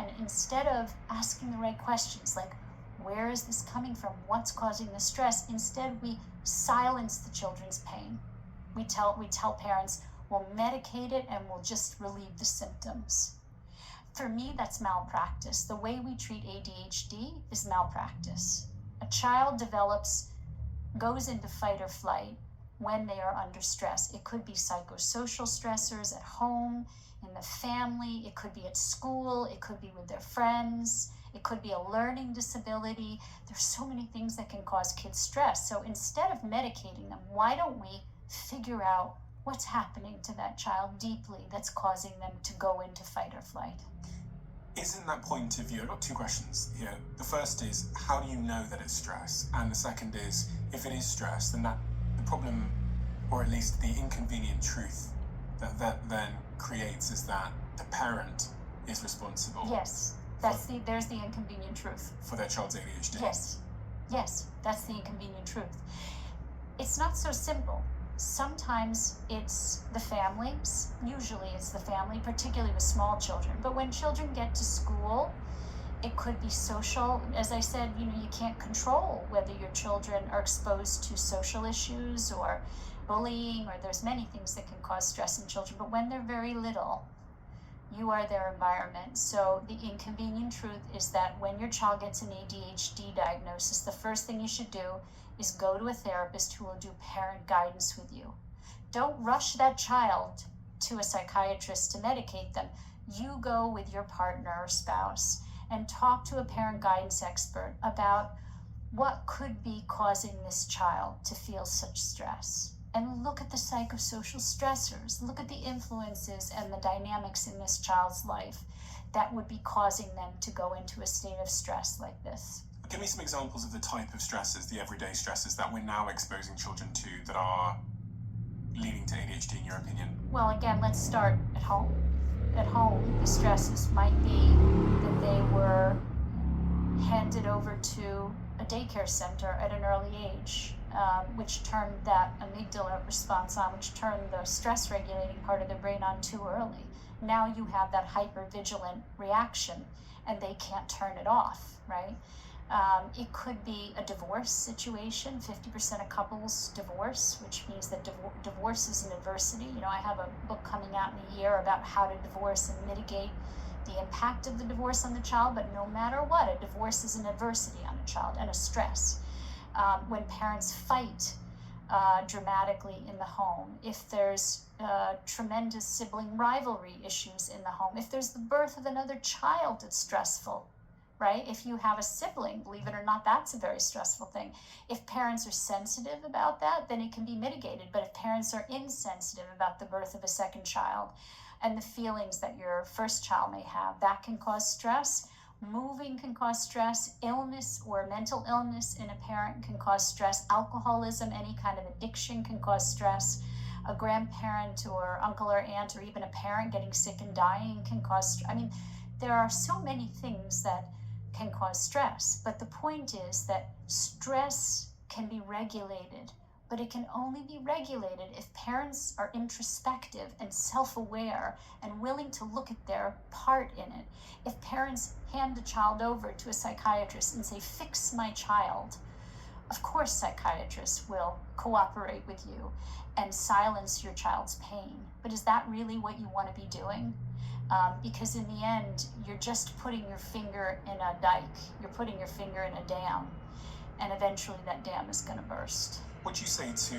again, instead of asking the right questions, like, where is this coming from? What's causing the stress? Instead, we silence the children's pain. We tell parents, we'll medicate it and we'll just relieve the symptoms. For me, that's malpractice. The way we treat ADHD is malpractice. A child goes into fight or flight when they are under stress. It could be psychosocial stressors at home, in the family, it could be at school, it could be with their friends, it could be a learning disability. There's so many things that can cause kids stress. So instead of medicating them, why don't we figure out what's happening to that child deeply that's causing them to go into fight or flight? Isn't that point of view, I've got two questions here. The first is, how do you know that it's stress? And the second is, if it is stress, then the problem, or at least the inconvenient truth that then creates, is that the parent is responsible. Yes, there's the inconvenient truth. For their child's ADHD. Yes, that's the inconvenient truth. It's not so simple. Sometimes it's the families, usually it's the family, particularly with small children. But when children get to school, it could be social. As I said, you can't control whether your children are exposed to social issues or bullying, or there's many things that can cause stress in children. But when they're very little, you are their environment. So the inconvenient truth is that when your child gets an ADHD diagnosis, the first thing you should do is go to a therapist who will do parent guidance with you. Don't rush that child to a psychiatrist to medicate them. You go with your partner or spouse and talk to a parent guidance expert about what could be causing this child to feel such stress. And look at the psychosocial stressors, look at the influences and the dynamics in this child's life that would be causing them to go into a state of stress like this. Give me some examples of the type of stresses, the everyday stresses that we're now exposing children to that are leading to ADHD in your opinion. Well, again, let's start at home. At home, the stresses might be that they were handed over to a daycare center at an early age, which turned that amygdala response on, which turned the stress regulating part of the brain on too early. Now you have that hypervigilant reaction and they can't turn it off, right? It could be a divorce situation. 50% of couples divorce, which means that divorce is an adversity. I have a book coming out in a year about how to divorce and mitigate the impact of the divorce on the child, but no matter what, a divorce is an adversity on a child and a stress. When parents fight dramatically in the home, if there's tremendous sibling rivalry issues in the home, if there's the birth of another child that's stressful, right? If you have a sibling, believe it or not, that's a very stressful thing. If parents are sensitive about that, then it can be mitigated. But if parents are insensitive about the birth of a second child and the feelings that your first child may have, that can cause stress. Moving can cause stress. Illness or mental illness in a parent can cause stress. Alcoholism, any kind of addiction can cause stress. A grandparent or uncle or aunt or even a parent getting sick and dying can cause stress. There are so many things that can cause stress, but the point is that stress can be regulated, but it can only be regulated if parents are introspective and self-aware and willing to look at their part in it. If parents hand a child over to a psychiatrist and say, fix my child, of course psychiatrists will cooperate with you and silence your child's pain. But is that really what you want to be doing? Because in the end, you're just putting your finger in a dike. You're putting your finger in a dam, and eventually that dam is going to burst. What do you say to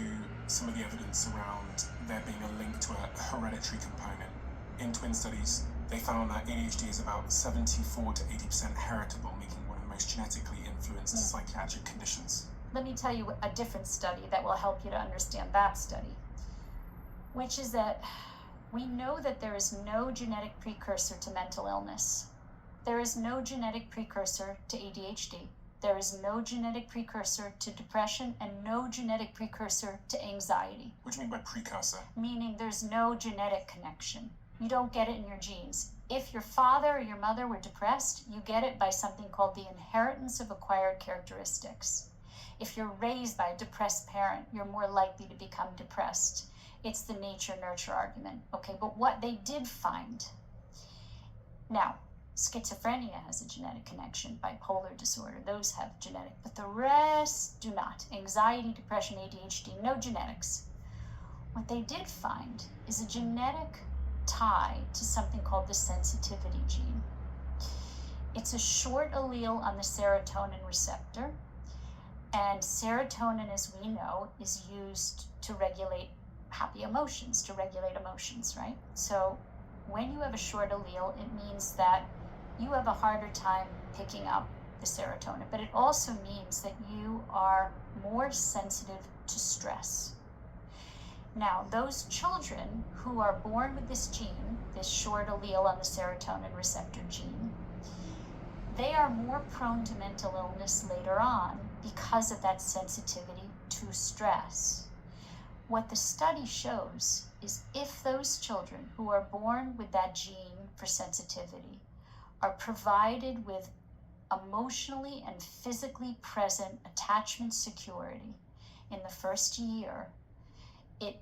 some of the evidence around there being a link to a hereditary component? In twin studies, they found that ADHD is about 74 to 80% heritable, making one of the most genetically influenced psychiatric conditions. Let me tell you a different study that will help you to understand that study, which is that we know that there is no genetic precursor to mental illness. There is no genetic precursor to ADHD. There is no genetic precursor to depression and no genetic precursor to anxiety. What do you mean by precursor? Meaning there's no genetic connection. You don't get it in your genes. If your father or your mother were depressed, you get it by something called the inheritance of acquired characteristics. If you're raised by a depressed parent, you're more likely to become depressed. It's the nature-nurture argument. Okay, but what they did find. Now, Schizophrenia has a genetic connection, bipolar disorder, those have genetic, but the rest do not. Anxiety, depression, ADHD, no genetics. What they did find is a genetic tie to something called the sensitivity gene. It's a short allele on the serotonin receptor, and serotonin, as we know, is used to regulate happy emotions, to regulate emotions, right? So when you have a short allele, it means that you have a harder time picking up the serotonin, but it also means that you are more sensitive to stress. Now, those children who are born with this gene, this short allele on the serotonin receptor gene, they are more prone to mental illness later on because of that sensitivity to stress. What the study shows is if those children who are born with that gene for sensitivity are provided with emotionally and physically present attachment security in the first year, it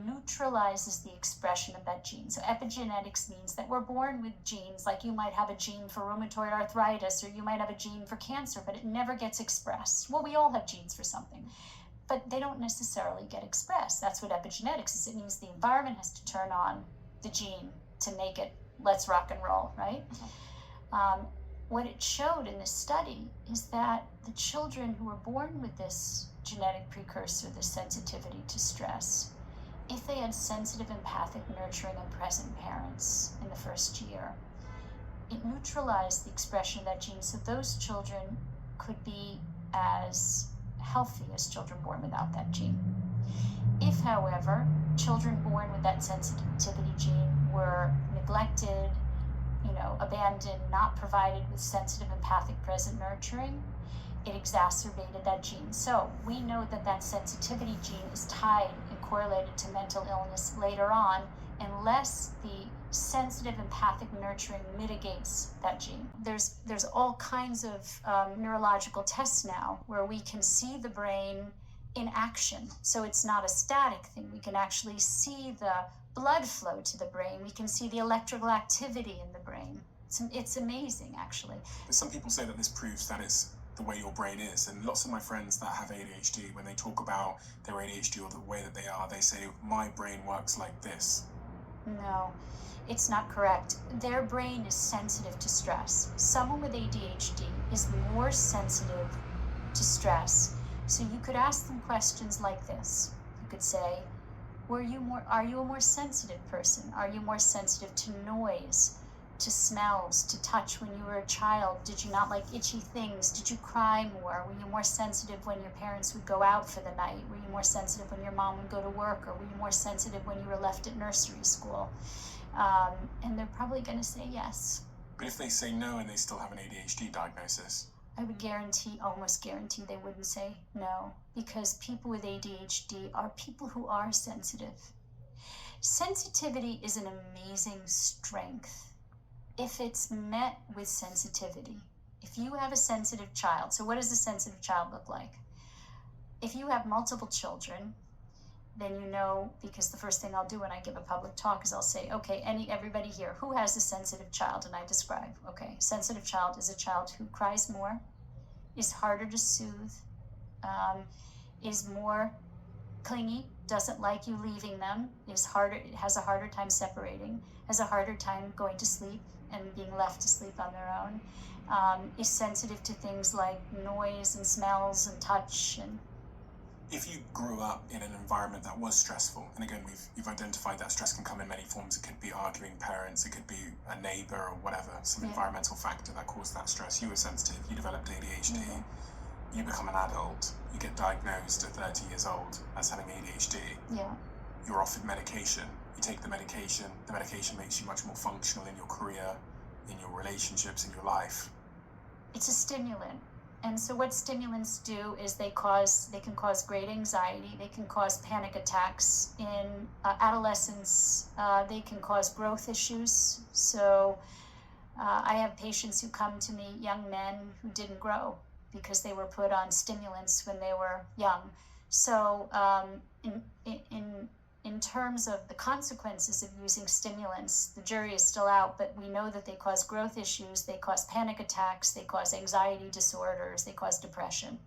neutralizes the expression of that gene. So epigenetics means that we're born with genes, like you might have a gene for rheumatoid arthritis, or you might have a gene for cancer, but it never gets expressed. Well, we all have genes for something, but they don't necessarily get expressed. That's what epigenetics is. It means the environment has to turn on the gene to make it, let's rock and roll, right? What it showed in this study is that the children who were born with this genetic precursor, this sensitivity to stress, if they had sensitive, empathic, nurturing, and present parents in the first year, it neutralized the expression of that gene, so those children could be as healthy as children born without that gene. If, however, children born with that sensitivity gene were neglected, abandoned, not provided with sensitive, empathic, present, nurturing, it exacerbated that gene. So we know that that sensitivity gene is tied and correlated to mental illness later on, unless the sensitive, empathic, nurturing mitigates that gene. There's all kinds of neurological tests now where we can see the brain in action. So it's not a static thing. We can actually see the blood flow to the brain. We can see the electrical activity in the brain. It's amazing, actually. But some people say that this proves that it's the way your brain is, and lots of my friends that have ADHD, when they talk about their ADHD or the way that they are, they say, my brain works like this. No, it's not correct. Their brain is sensitive to stress. Someone with ADHD is more sensitive to stress. So you could ask them questions like this. You could say, are you a more sensitive person? Are you more sensitive to noise, to smells, to touch when you were a child? Did you not like itchy things? Did you cry more? Were you more sensitive when your parents would go out for the night? Were you more sensitive when your mom would go to work? Or were you more sensitive when you were left at nursery school? And they're probably going to say yes. But if they say no and they still have an ADHD diagnosis? I would almost guarantee they wouldn't say no, because people with ADHD are people who are sensitive. Sensitivity is an amazing strength if it's met with sensitivity. If you have a sensitive child, so what does a sensitive child look like? If you have multiple children, then you know, because the first thing I'll do when I give a public talk is I'll say, okay, everybody here, who has a sensitive child? And I describe, okay, sensitive child is a child who cries more, is harder to soothe, is more clingy, doesn't like you leaving them, has a harder time separating, has a harder time going to sleep and being left to sleep on their own, is sensitive to things like noise and smells and touch. And if you grew up in an environment that was stressful, and again, you've identified that stress can come in many forms. It could be arguing parents, it could be a neighbor or whatever, some environmental factor that caused that stress. You were sensitive, you developed ADHD, you become an adult, you get diagnosed at 30 years old as having ADHD. You're offered medication, you take the medication makes you much more functional in your career, in your relationships, in your life. It's a stimulant. And so what stimulants do is they can cause great anxiety, they can cause panic attacks. In adolescence, they can cause growth issues. So I have patients who come to me, young men who didn't grow because they were put on stimulants when they were young. So in terms of the consequences of using stimulants, the jury is still out, but we know that they cause growth issues, they cause panic attacks, they cause anxiety disorders, they cause depression.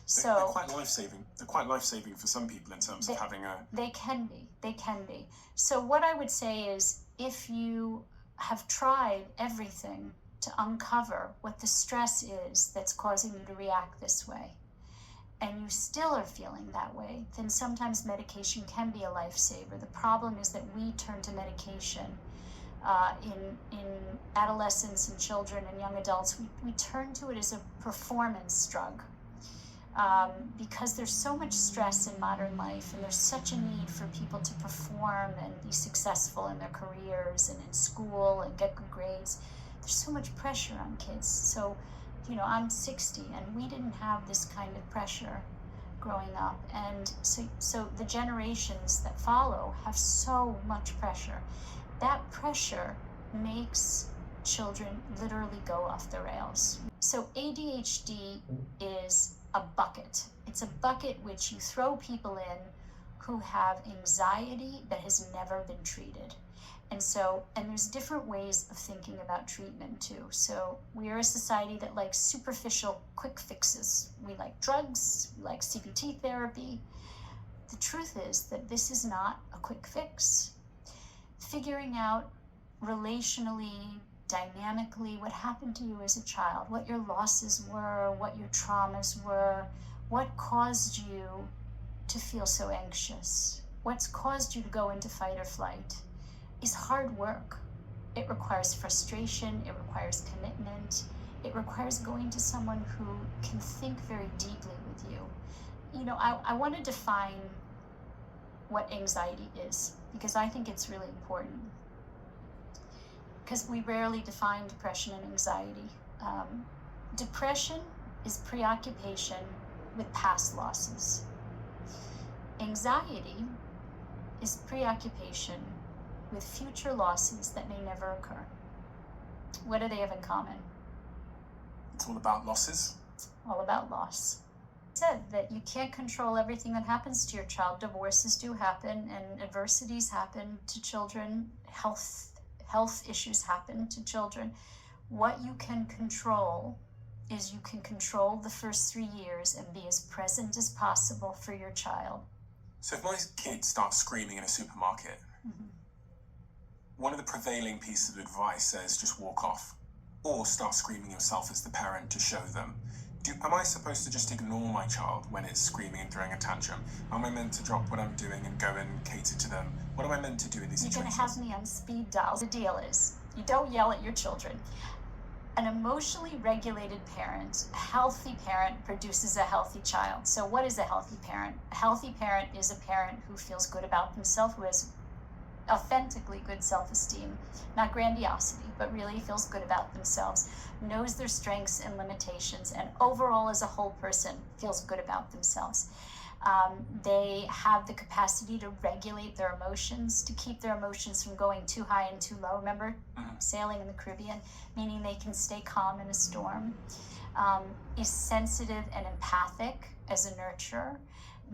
So they're quite life-saving. They're quite life-saving for some people in terms of having a... They can be. So what I would say is, if you have tried everything to uncover what the stress is that's causing you to react this way, and you still are feeling that way, then sometimes medication can be a lifesaver. The problem is that we turn to medication in adolescents and children and young adults. We turn to it as a performance drug. Because there's so much stress in modern life, and there's such a need for people to perform and be successful in their careers and in school and get good grades. There's so much pressure on kids. So, you know, I'm 60 and we didn't have this kind of pressure growing up. And so the generations that follow have so much pressure. That pressure makes children literally go off the rails. So ADHD is a bucket. It's a bucket which you throw people in who have anxiety that has never been treated. And there's different ways of thinking about treatment too. So we are a society that likes superficial quick fixes. We like drugs, we like CBT therapy. The truth is that this is not a quick fix. Figuring out relationally, dynamically, what happened to you as a child, what your losses were, what your traumas were, what caused you to feel so anxious, what's caused you to go into fight or flight, is hard work. It requires frustration, it requires commitment, it requires going to someone who can think very deeply with you. You know, I want to define what anxiety is, because I think it's really important. Because we rarely define depression and anxiety. Depression is preoccupation with past losses. Anxiety is preoccupation with future losses that may never occur. What do they have in common? It's all about losses. All about loss. I said that you can't control everything that happens to your child. Divorces do happen, and adversities happen to children. Health issues happen to children. What you can control is you can control the first 3 years and be as present as possible for your child. So if my kid starts screaming in a supermarket, one of the prevailing pieces of advice says just walk off, or start screaming yourself as the parent to show them. Am I supposed to just ignore my child when it's screaming and throwing a tantrum? Am I meant to drop what I'm doing and go and cater to them? What am I meant to do in these situations? You're going to have me on speed dial. The deal is, you don't yell at your children. An emotionally regulated parent, a healthy parent, produces a healthy child. So what is a healthy parent? A healthy parent is a parent who feels good about themselves, who has authentically good self-esteem, not grandiosity, but really feels good about themselves, knows their strengths and limitations, and overall as a whole person feels good about themselves. They have the capacity to regulate their emotions, to keep their emotions from going too high and too low. Remember sailing in the Caribbean, meaning they can stay calm in a storm. Is sensitive and empathic as a nurturer.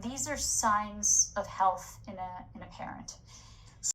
These are signs of health in a parent.